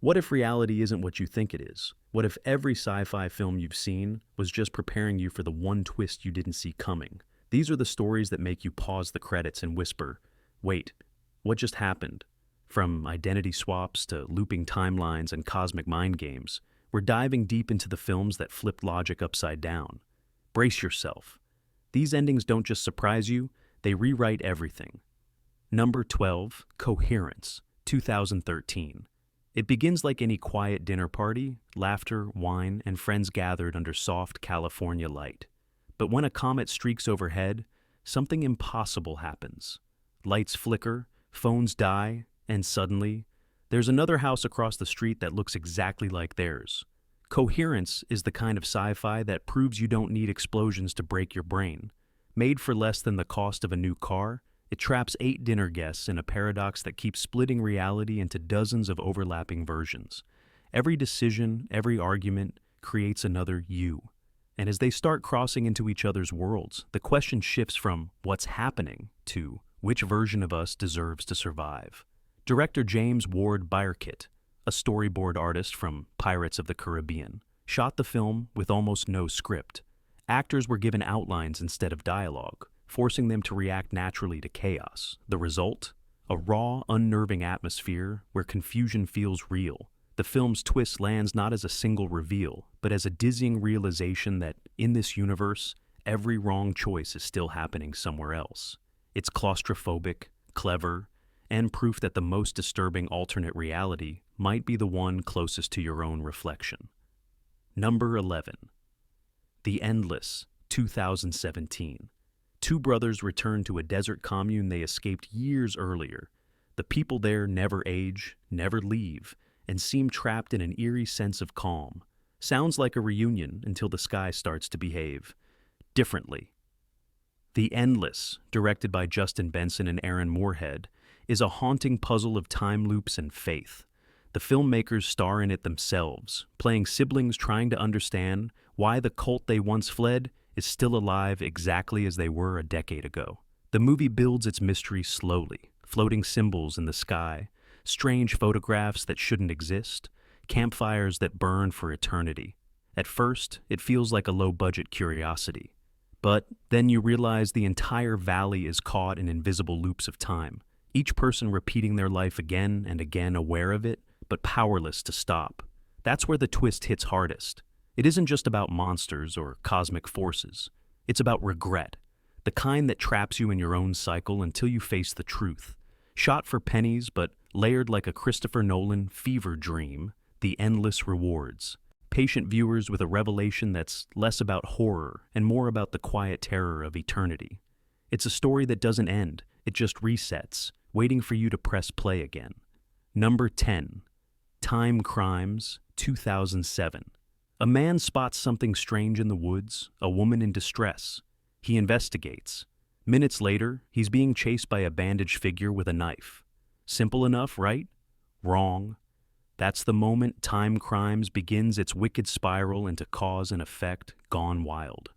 What if reality isn't what you think it is? What if every sci-fi film you've seen was just preparing you for the one twist you didn't see coming? These are the stories that make you pause the credits and whisper, wait, what just happened? From identity swaps to looping timelines and cosmic mind games, we're diving deep into the films that flipped logic upside down. Brace yourself. These endings don't just surprise you, they rewrite everything. Number 12, Coherence, 2013. It begins like any quiet dinner party, laughter, wine, and friends gathered under soft California light. But when a comet streaks overhead, something impossible happens. Lights flicker, phones die, and suddenly, there's another house across the street that looks exactly like theirs. Coherence is the kind of sci-fi that proves you don't need explosions to break your brain. Made for less than the cost of a new car, it traps 8 dinner guests in a paradox that keeps splitting reality into dozens of overlapping versions. Every decision, every argument, creates another you. And as they start crossing into each other's worlds, the question shifts from what's happening to which version of us deserves to survive. Director James Ward Byrkit, a storyboard artist from Pirates of the Caribbean, shot the film with almost no script. Actors were given outlines instead of dialogue, forcing them to react naturally to chaos. The result? A raw, unnerving atmosphere where confusion feels real. The film's twist lands not as a single reveal, but as a dizzying realization that, in this universe, every wrong choice is still happening somewhere else. It's claustrophobic, clever, and proof that the most disturbing alternate reality might be the one closest to your own reflection. Number 11. The Endless, 2017. Two brothers return to a desert commune they escaped years earlier. The people there never age, never leave, and seem trapped in an eerie sense of calm. Sounds like a reunion until the sky starts to behave differently. The Endless, directed by Justin Benson and Aaron Moorhead, is a haunting puzzle of time loops and faith. The filmmakers star in it themselves, playing siblings trying to understand why the cult they once fled is still alive exactly as they were a decade ago. The movie builds its mystery slowly, floating symbols in the sky, strange photographs that shouldn't exist, campfires that burn for eternity. At first, it feels like a low-budget curiosity. But then you realize the entire valley is caught in invisible loops of time, each person repeating their life again and again, aware of it, but powerless to stop. That's where the twist hits hardest. It isn't just about monsters or cosmic forces. It's about regret, the kind that traps you in your own cycle until you face the truth. Shot for pennies, but layered like a Christopher Nolan fever dream, The Endless rewards. Patient viewers with a revelation that's less about horror and more about the quiet terror of eternity. It's a story that doesn't end, it just resets, waiting for you to press play again. Number 10. Time Crimes, 2007. A man spots something strange in the woods, a woman in distress. He investigates. Minutes later, he's being chased by a bandaged figure with a knife. Simple enough, right? Wrong. That's the moment Time Crimes begins its wicked spiral into cause and effect gone wild.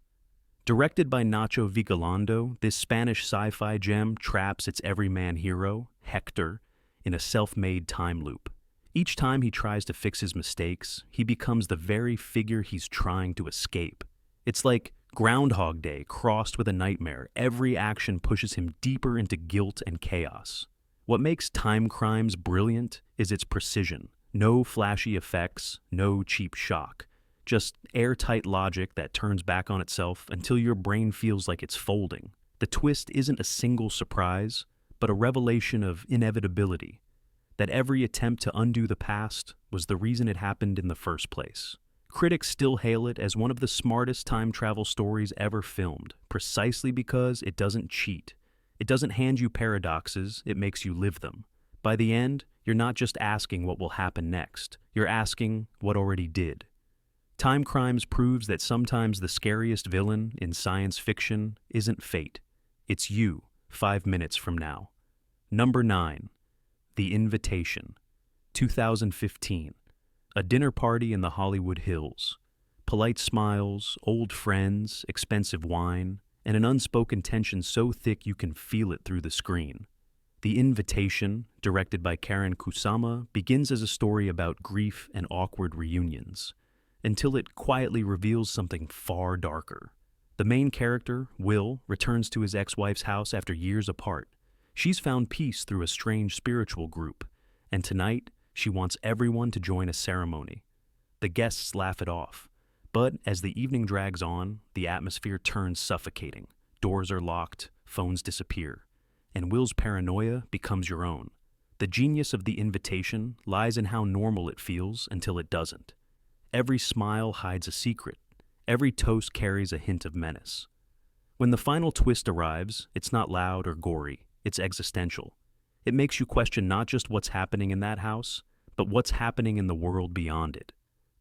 Directed by Nacho Vigalondo, this Spanish sci-fi gem traps its everyman hero, Hector, in a self-made time loop. Each time he tries to fix his mistakes, he becomes the very figure he's trying to escape. It's like Groundhog Day crossed with a nightmare. Every action pushes him deeper into guilt and chaos. What makes Time Crimes brilliant is its precision. No flashy effects, no cheap shock. Just airtight logic that turns back on itself until your brain feels like it's folding. The twist isn't a single surprise, but a revelation of inevitability. That every attempt to undo the past was the reason it happened in the first place. Critics still hail it as one of the smartest time travel stories ever filmed, precisely because it doesn't cheat. It doesn't hand you paradoxes, it makes you live them. By the end, you're not just asking what will happen next, you're asking what already did. Time Crimes proves that sometimes the scariest villain in science fiction isn't fate. It's you, 5 minutes from now. Number 9. The Invitation, 2015. A dinner party in the Hollywood Hills. Polite smiles, old friends, expensive wine, and an unspoken tension so thick you can feel it through the screen. The Invitation, directed by Karen Kusama, begins as a story about grief and awkward reunions, until it quietly reveals something far darker. The main character, Will, returns to his ex-wife's house after years apart. She's found peace through a strange spiritual group, and tonight she wants everyone to join a ceremony. The guests laugh it off, but as the evening drags on, the atmosphere turns suffocating. Doors are locked, phones disappear, and Will's paranoia becomes your own. The genius of The Invitation lies in how normal it feels until it doesn't. Every smile hides a secret. Every toast carries a hint of menace. When the final twist arrives, it's not loud or gory, it's existential. It makes you question not just what's happening in that house, but what's happening in the world beyond it.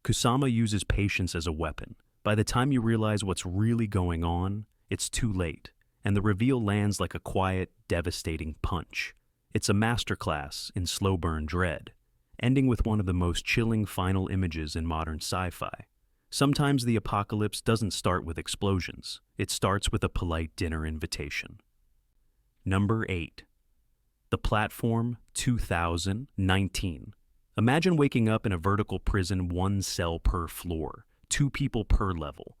Kusama uses patience as a weapon. By the time you realize what's really going on, it's too late, and the reveal lands like a quiet, devastating punch. It's a masterclass in slow-burn dread, ending with one of the most chilling final images in modern sci-fi. Sometimes the apocalypse doesn't start with explosions. It starts with a polite dinner invitation. Number 8. The Platform 2019. Imagine waking up in a vertical prison, 1 cell per floor, 2 people per level,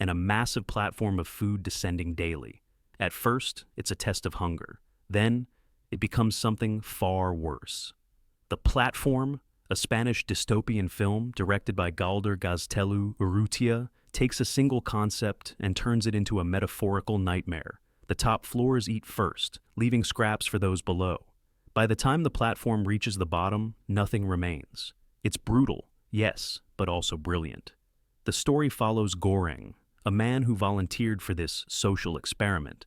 and a massive platform of food descending daily. At first, it's a test of hunger. Then, it becomes something far worse. The Platform, a Spanish dystopian film directed by Galder Gaztelu Urrutia, takes a single concept and turns it into a metaphorical nightmare. The top floors eat first, leaving scraps for those below. By the time the platform reaches the bottom, nothing remains. It's brutal, yes, but also brilliant. The story follows Goreng, a man who volunteered for this social experiment,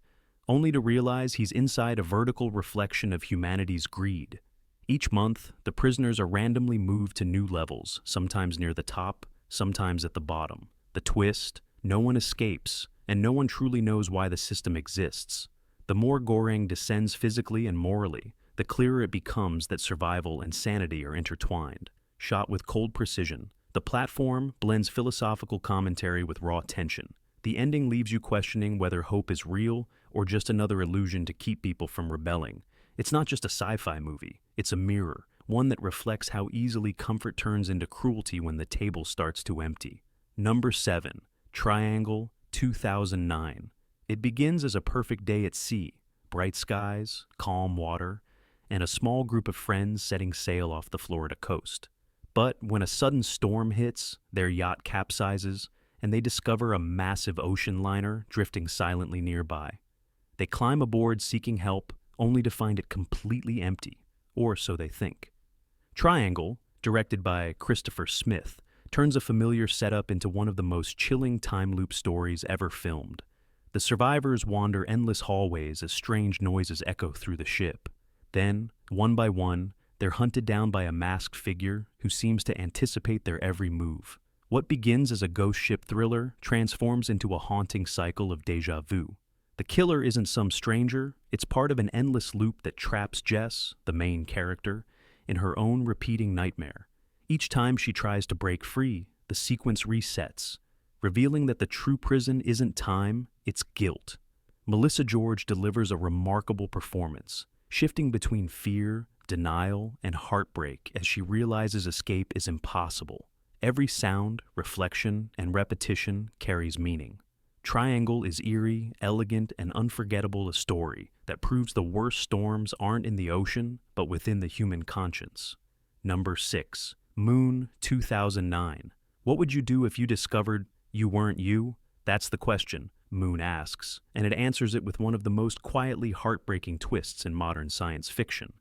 only to realize he's inside a vertical reflection of humanity's greed. Each month, the prisoners are randomly moved to new levels, sometimes near the top, sometimes at the bottom. The twist: no one escapes, and no one truly knows why the system exists. The more Goreng descends physically and morally, the clearer it becomes that survival and sanity are intertwined. Shot with cold precision, The Platform blends philosophical commentary with raw tension. The ending leaves you questioning whether hope is real or just another illusion to keep people from rebelling. It's not just a sci-fi movie, it's a mirror, one that reflects how easily comfort turns into cruelty when the table starts to empty. Number 7. Triangle 2009. It begins as a perfect day at sea, bright skies, calm water, and a small group of friends setting sail off the Florida coast. But when a sudden storm hits, their yacht capsizes, and they discover a massive ocean liner drifting silently nearby. They climb aboard seeking help, only to find it completely empty, or so they think. Triangle, directed by Christopher Smith, turns a familiar setup into one of the most chilling time loop stories ever filmed. The survivors wander endless hallways as strange noises echo through the ship. Then, one by one, they're hunted down by a masked figure who seems to anticipate their every move. What begins as a ghost ship thriller transforms into a haunting cycle of déjà vu. The killer isn't some stranger, it's part of an endless loop that traps Jess, the main character, in her own repeating nightmare. Each time she tries to break free, the sequence resets, revealing that the true prison isn't time, it's guilt. Melissa George delivers a remarkable performance, shifting between fear, denial, and heartbreak as she realizes escape is impossible. Every sound, reflection, and repetition carries meaning. Triangle is eerie, elegant, and unforgettable, a story that proves the worst storms aren't in the ocean, but within the human conscience. Number 6. Moon 2009. What would you do if you discovered you weren't you? That's the question, Moon asks, and it answers it with one of the most quietly heartbreaking twists in modern science fiction.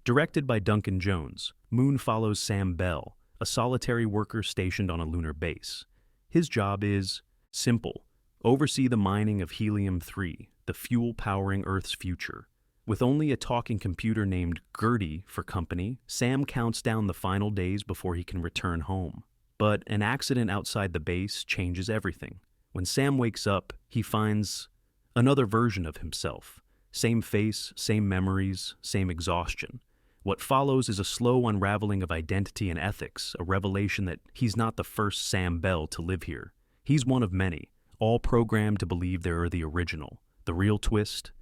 Directed by Duncan Jones, Moon follows Sam Bell, a solitary worker stationed on a lunar base. His job is simple: oversee the mining of helium-3, the fuel powering Earth's future. With only a talking computer named Gertie for company, Sam counts down the final days before he can return home. But an accident outside the base changes everything. When Sam wakes up, he finds another version of himself. Same face, same memories, same exhaustion. What follows is a slow unraveling of identity and ethics, a revelation that he's not the first Sam Bell to live here. He's one of many, all programmed to believe they're the original. The real twist: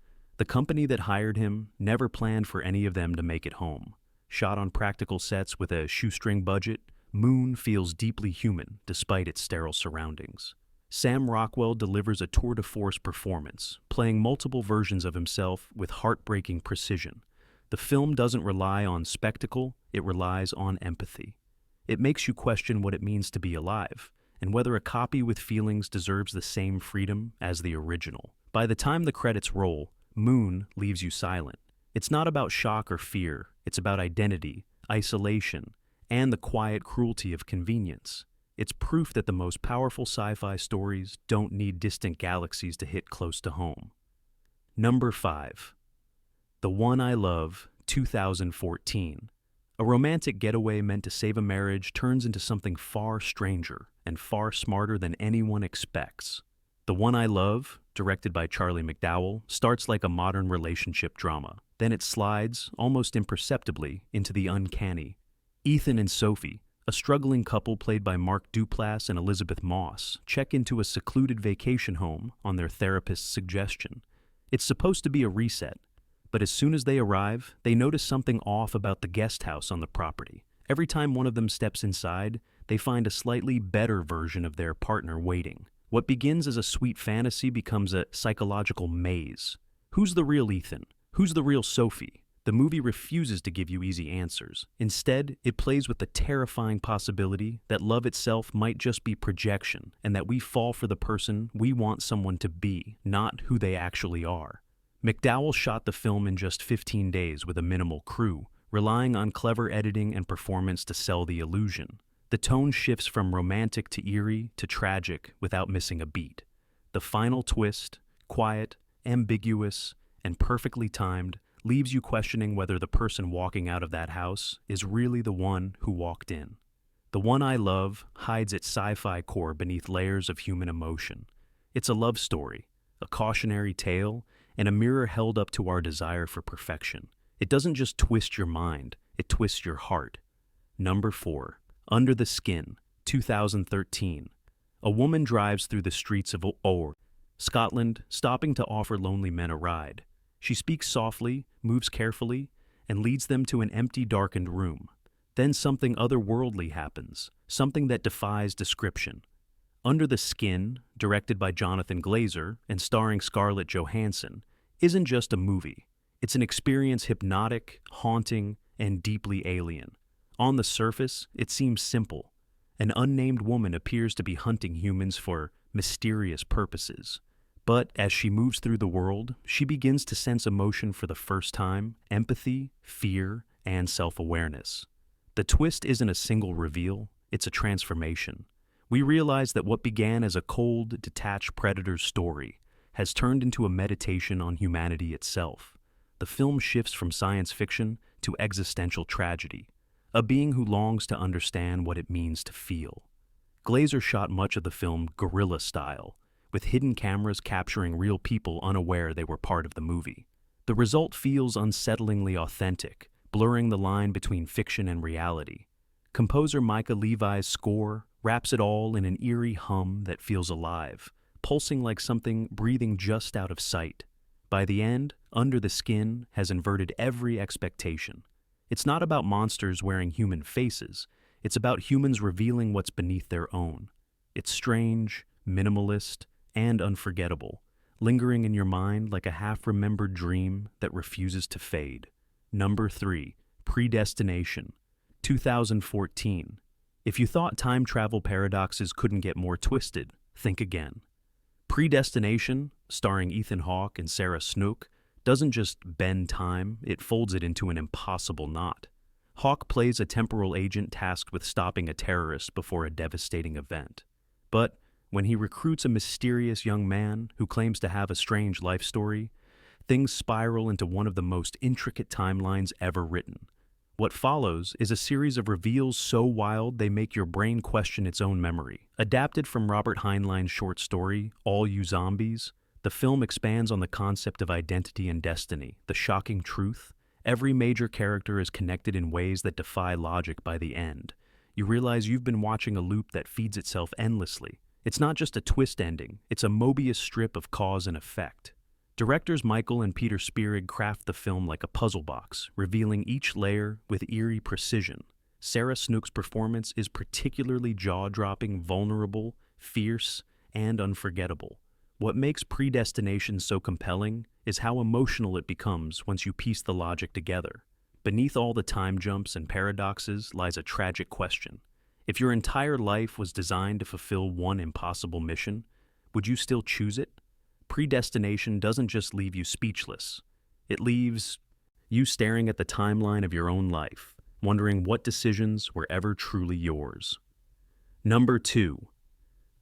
The company that hired him never planned for any of them to make it home. Shot on practical sets with a shoestring budget, Moon feels deeply human despite its sterile surroundings. Sam Rockwell delivers a tour-de-force performance, playing multiple versions of himself with heartbreaking precision. The film doesn't rely on spectacle, it relies on empathy. It makes you question what it means to be alive, and whether a copy with feelings deserves the same freedom as the original. By the time the credits roll, Moon leaves you silent. It's not about shock or fear, it's about identity, isolation, and the quiet cruelty of convenience. It's proof that the most powerful sci-fi stories don't need distant galaxies to hit close to home. Number 5. The One I Love, 2014. A romantic getaway meant to save a marriage turns into something far stranger and far smarter than anyone expects. The One I Love, directed by Charlie McDowell, starts like a modern relationship drama. Then it slides, almost imperceptibly, into the uncanny. Ethan and Sophie, a struggling couple played by Mark Duplass and Elizabeth Moss, check into a secluded vacation home on their therapist's suggestion. It's supposed to be a reset, but as soon as they arrive, they notice something off about the guest house on the property. Every time one of them steps inside, they find a slightly better version of their partner waiting. What begins as a sweet fantasy becomes a psychological maze. Who's the real Ethan? Who's the real Sophie? The movie refuses to give you easy answers. Instead, it plays with the terrifying possibility that love itself might just be projection, and that we fall for the person we want someone to be, not who they actually are. McDowell shot the film in just 15 days with a minimal crew, relying on clever editing and performance to sell the illusion. The tone shifts from romantic to eerie to tragic without missing a beat. The final twist, quiet, ambiguous, and perfectly timed, leaves you questioning whether the person walking out of that house is really the one who walked in. The One I Love hides its sci-fi core beneath layers of human emotion. It's a love story, a cautionary tale, and a mirror held up to our desire for perfection. It doesn't just twist your mind, it twists your heart. Number 4. Under the Skin, 2013. A woman drives through the streets of Oor, Scotland, stopping to offer lonely men a ride. She speaks softly, moves carefully, and leads them to an empty, darkened room. Then something otherworldly happens, something that defies description. Under the Skin, directed by Jonathan Glazer and starring Scarlett Johansson, isn't just a movie. It's an experience hypnotic, haunting, and deeply alien. On the surface, it seems simple. An unnamed woman appears to be hunting humans for mysterious purposes. But as she moves through the world, she begins to sense emotion for the first time, empathy, fear, and self-awareness. The twist isn't a single reveal, it's a transformation. We realize that what began as a cold, detached predator's story has turned into a meditation on humanity itself. The film shifts from science fiction to existential tragedy, a being who longs to understand what it means to feel. Glazer shot much of the film guerrilla style, with hidden cameras capturing real people unaware they were part of the movie. The result feels unsettlingly authentic, blurring the line between fiction and reality. Composer Micah Levi's score wraps it all in an eerie hum that feels alive, pulsing like something breathing just out of sight. By the end, Under the Skin has inverted every expectation. It's not about monsters wearing human faces, it's about humans revealing what's beneath their own. It's strange, minimalist, and unforgettable, lingering in your mind like a half-remembered dream that refuses to fade. Number 3. Predestination, 2014. If you thought time travel paradoxes couldn't get more twisted, think again. Predestination, starring Ethan Hawke and Sarah Snook, doesn't just bend time, it folds it into an impossible knot. Hawke plays a temporal agent tasked with stopping a terrorist before a devastating event. But when he recruits a mysterious young man who claims to have a strange life story, things spiral into one of the most intricate timelines ever written. What follows is a series of reveals so wild they make your brain question its own memory. Adapted from Robert Heinlein's short story, All You Zombies, the film expands on the concept of identity and destiny, the shocking truth. Every major character is connected in ways that defy logic by the end. You realize you've been watching a loop that feeds itself endlessly. It's not just a twist ending, it's a Mobius strip of cause and effect. Directors Michael and Peter Spierig craft the film like a puzzle box, revealing each layer with eerie precision. Sarah Snook's performance is particularly jaw-dropping, vulnerable, fierce, and unforgettable. What makes Predestination so compelling is how emotional it becomes once you piece the logic together. Beneath all the time jumps and paradoxes lies a tragic question. If your entire life was designed to fulfill one impossible mission, would you still choose it? Predestination doesn't just leave you speechless. It leaves you staring at the timeline of your own life, wondering what decisions were ever truly yours. Number 2.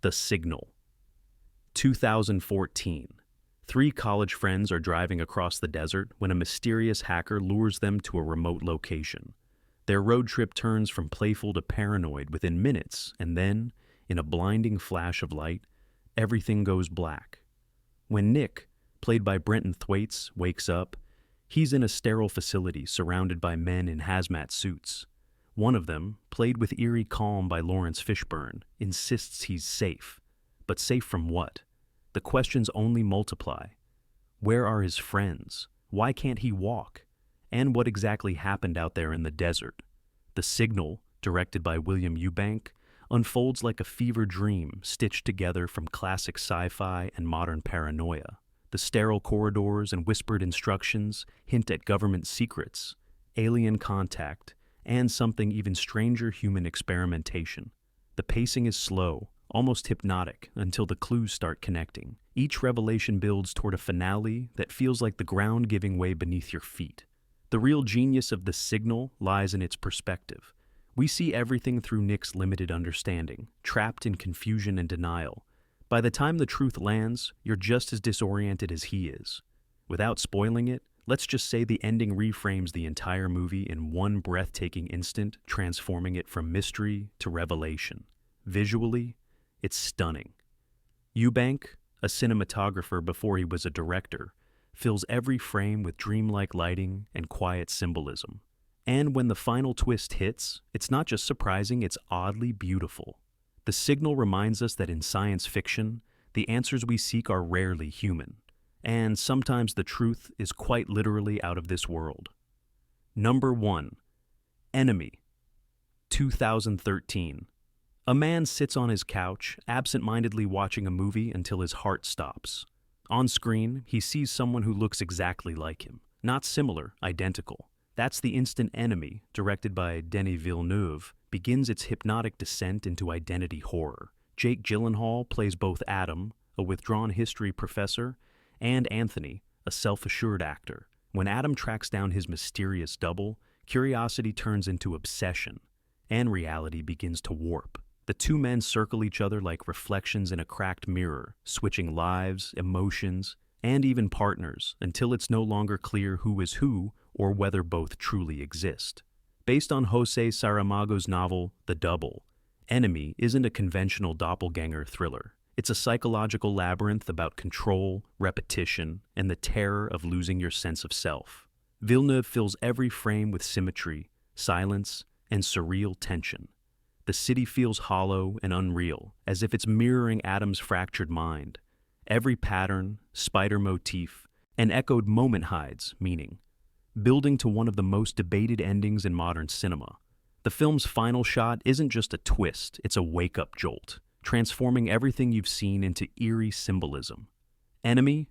The Signal. 2014. Three college friends are driving across the desert when a mysterious hacker lures them to a remote location. Their road trip turns from playful to paranoid within minutes, and then, in a blinding flash of light, everything goes black. When Nick, played by Brenton Thwaites, wakes up, he's in a sterile facility surrounded by men in hazmat suits. One of them, played with eerie calm by Lawrence Fishburne, insists he's safe. But safe from what? The questions only multiply. Where are his friends? Why can't he walk? And what exactly happened out there in the desert? The Signal, directed by William Eubank, unfolds like a fever dream stitched together from classic sci-fi and modern paranoia. The sterile corridors and whispered instructions hint at government secrets, alien contact, and something even stranger, human experimentation. The pacing is slow, almost hypnotic, until the clues start connecting. Each revelation builds toward a finale that feels like the ground giving way beneath your feet. The real genius of The Signal lies in its perspective. We see everything through Nick's limited understanding, trapped in confusion and denial. By the time the truth lands, you're just as disoriented as he is. Without spoiling it, let's just say the ending reframes the entire movie in one breathtaking instant, transforming it from mystery to revelation. Visually, it's stunning. Eubank, a cinematographer before he was a director, fills every frame with dreamlike lighting and quiet symbolism. And when the final twist hits, it's not just surprising, it's oddly beautiful. The Signal reminds us that in science fiction, the answers we seek are rarely human, and sometimes the truth is quite literally out of this world. Number 1. Enemy. 2013. A man sits on his couch, absent-mindedly watching a movie until his heart stops. On screen, he sees someone who looks exactly like him. Not similar, identical. That's The Instant Enemy, directed by Denis Villeneuve, begins its hypnotic descent into identity horror. Jake Gyllenhaal plays both Adam, a withdrawn history professor, and Anthony, a self-assured actor. When Adam tracks down his mysterious double, curiosity turns into obsession, and reality begins to warp. The two men circle each other like reflections in a cracked mirror, switching lives, emotions, and even partners until it's no longer clear who is who or whether both truly exist. Based on Jose Saramago's novel The Double, Enemy isn't a conventional doppelganger thriller. It's a psychological labyrinth about control, repetition, and the terror of losing your sense of self. Villeneuve fills every frame with symmetry, silence, and surreal tension. The city feels hollow and unreal, as if it's mirroring Adam's fractured mind. Every pattern, spider motif, and echoed moment hides meaning, building to one of the most debated endings in modern cinema. The film's final shot isn't just a twist, it's a wake-up jolt, transforming everything you've seen into eerie symbolism. Enemy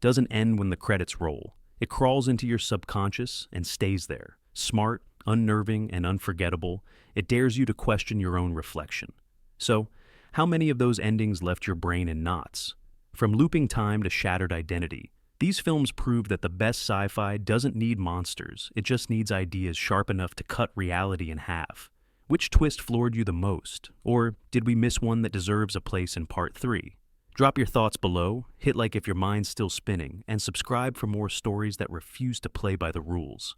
doesn't end when the credits roll. It crawls into your subconscious and stays there. Smart, unnerving, and unforgettable, it dares you to question your own reflection. So, how many of those endings left your brain in knots? From looping time to shattered identity, these films prove that the best sci-fi doesn't need monsters, it just needs ideas sharp enough to cut reality in half. Which twist floored you the most? Or did we miss one that deserves a place in part 3? Drop your thoughts below, hit like if your mind's still spinning, and subscribe for more stories that refuse to play by the rules.